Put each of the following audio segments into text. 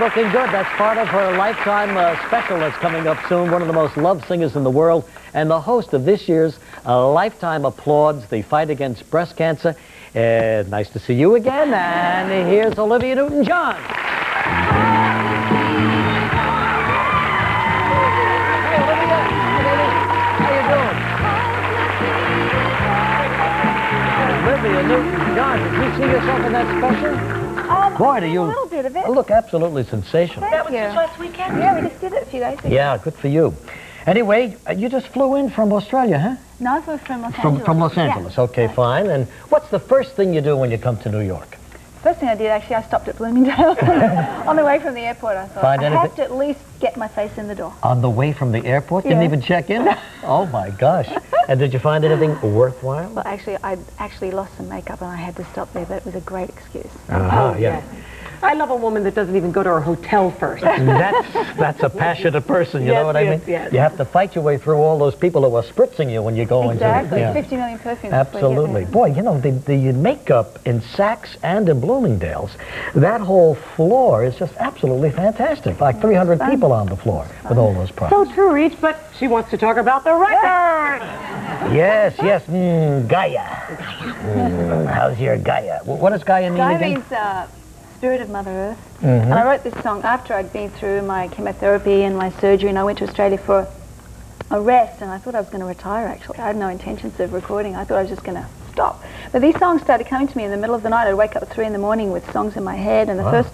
looking good. That's part of her Lifetime special that's coming up soon. One of the most loved singers in the world and the host of this year's Lifetime Applauds, the fight against breast cancer. Nice to see you again. And here's Olivia Newton-John. Hey, Olivia. How you doing? Olivia Newton-John, did you see yourself in that special? Boy, do you... A little bit of it. Look absolutely sensational. That was just last weekend? Yeah, we just did it a few days ago. Yeah, good for you. Anyway, you just flew in from Australia, huh? No, I flew from Los Angeles. From Los Angeles, yeah. Okay, fine. And what's the first thing you do when you come to New York? First thing I did, actually, I stopped at Bloomingdale's. On the way from the airport, I thought, I have to at least get my face in the door. On the way from the airport? Yeah. Didn't even check in? Oh, my gosh. And did you find anything worthwhile? Well, actually, I actually lost some makeup and I had to stop there, but it was a great excuse. Yeah. I love a woman that doesn't even go to her hotel first. That's a passionate person, you know what I mean? Yes. You have to fight your way through all those people who are spritzing you when you go exactly. into... 50 million perfumes. Absolutely. Boy, you know, the makeup in Saks and in Bloomingdale's, that whole floor is just absolutely fantastic. Like 300 people on the floor with all those products. So true, Reach, but she wants to talk about the record. Yes. Gaia. How's your Gaia? What does Gaia mean again? Gaia means... Spirit of Mother Earth. And I wrote this song after I'd been through my chemotherapy and my surgery, and I went to Australia for a rest, and I thought I was going to retire, actually. I had no intentions of recording. I thought I was just going to stop. But these songs started coming to me in the middle of the night. I'd wake up at 3 in the morning with songs in my head, and the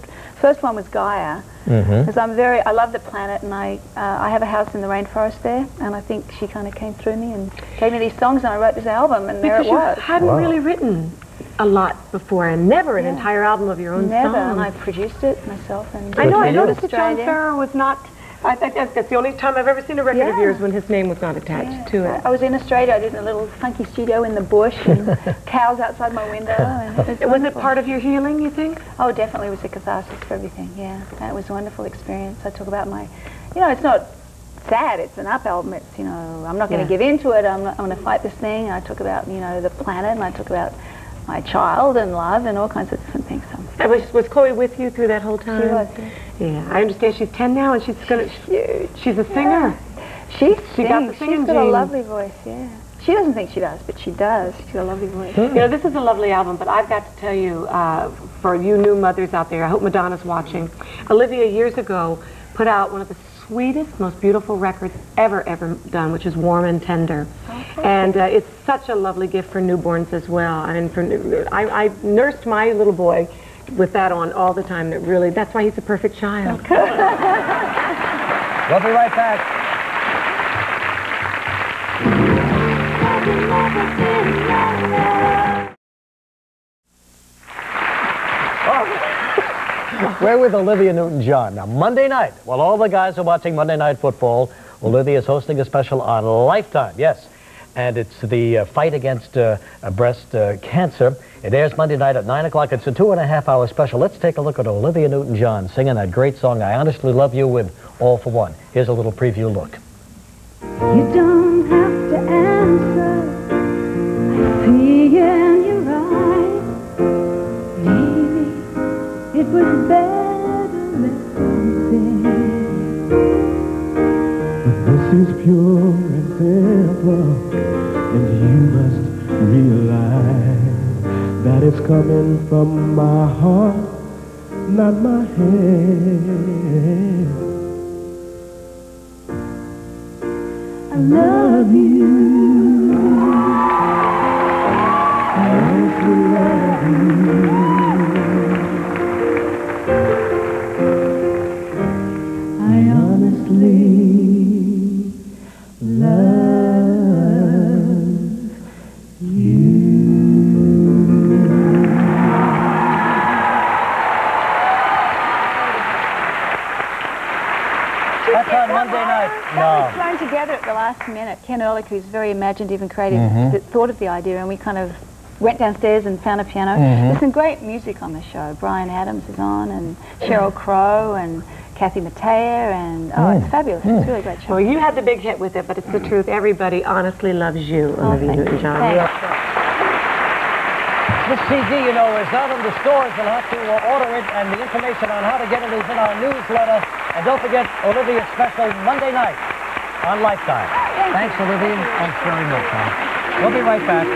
first one was Gaia, because I love the planet, and I have a house in the rainforest there, and I think she kind of came through me and gave me these songs, and I wrote this album, and there it was. You hadn't really written a lot before, and never an entire album of your own songs. And I produced it myself. And I noticed that John Farrar was not... I think that's the only time I've ever seen a record of yours when his name was not attached to it. I was in Australia. I did a little funky studio in the bush, and cows outside my window. And was it part of your healing, you think? Oh, definitely. It was a catharsis for everything, yeah. And it was a wonderful experience. I talk about my... You know, it's not sad. It's an up album. It's, you know, I'm not going to give in to it. I'm going to fight this thing. And I talk about, you know, the planet, and I talk about my child and love and all kinds of different things. And was Chloe with you through that whole time? She was, yeah. I understand she's 10 now, and she's huge. She's a singer. She got the singing She's got a lovely voice, yeah. She doesn't think she does, but she does. She's got a lovely voice. You know, this is a lovely album, but I've got to tell you, for you new mothers out there, I hope Madonna's watching, Olivia years ago put out one of the sweetest, most beautiful records ever done, which is Warm and Tender. And it's such a lovely gift for newborns as well. I mean, I nursed my little boy with that on all the time. That's why he's a perfect child. We'll be right back. We're with Olivia Newton-John. Now, Monday night, while all the guys are watching Monday Night Football, Olivia is hosting a special on Lifetime, yes. And it's the fight against breast cancer. It airs Monday night at 9 o'clock. It's a 2.5-hour special. Let's take a look at Olivia Newton-John singing that great song, I Honestly Love You, with All for One. Here's a little preview look. You don't have to answer. I see in your eyes. Maybe it was better left unsaid. But this is pure and simple, and you must realize that it's coming from my heart, not my head. I love you. I honestly love you. I honestly love you. That's on Monday night. That was thrown together at the last minute. Ken Ehrlich, who's very imaginative and creative, thought of the idea, and we kind of went downstairs and found a piano. There's some great music on the show. Brian Adams is on, and Sheryl Crow, and Kathy Mattea, and it's fabulous. It's a really great show. Well, you had the big hit with it, but it's the truth. Everybody honestly loves you, Olivia Newton-John. This CD, you know, is out in the stores. You'll have to order it, and the information on how to get it is in our newsletter. And don't forget Olivia's special Monday night on Lifetime. Thanks, Olivia. Thanks very much, We'll be right back.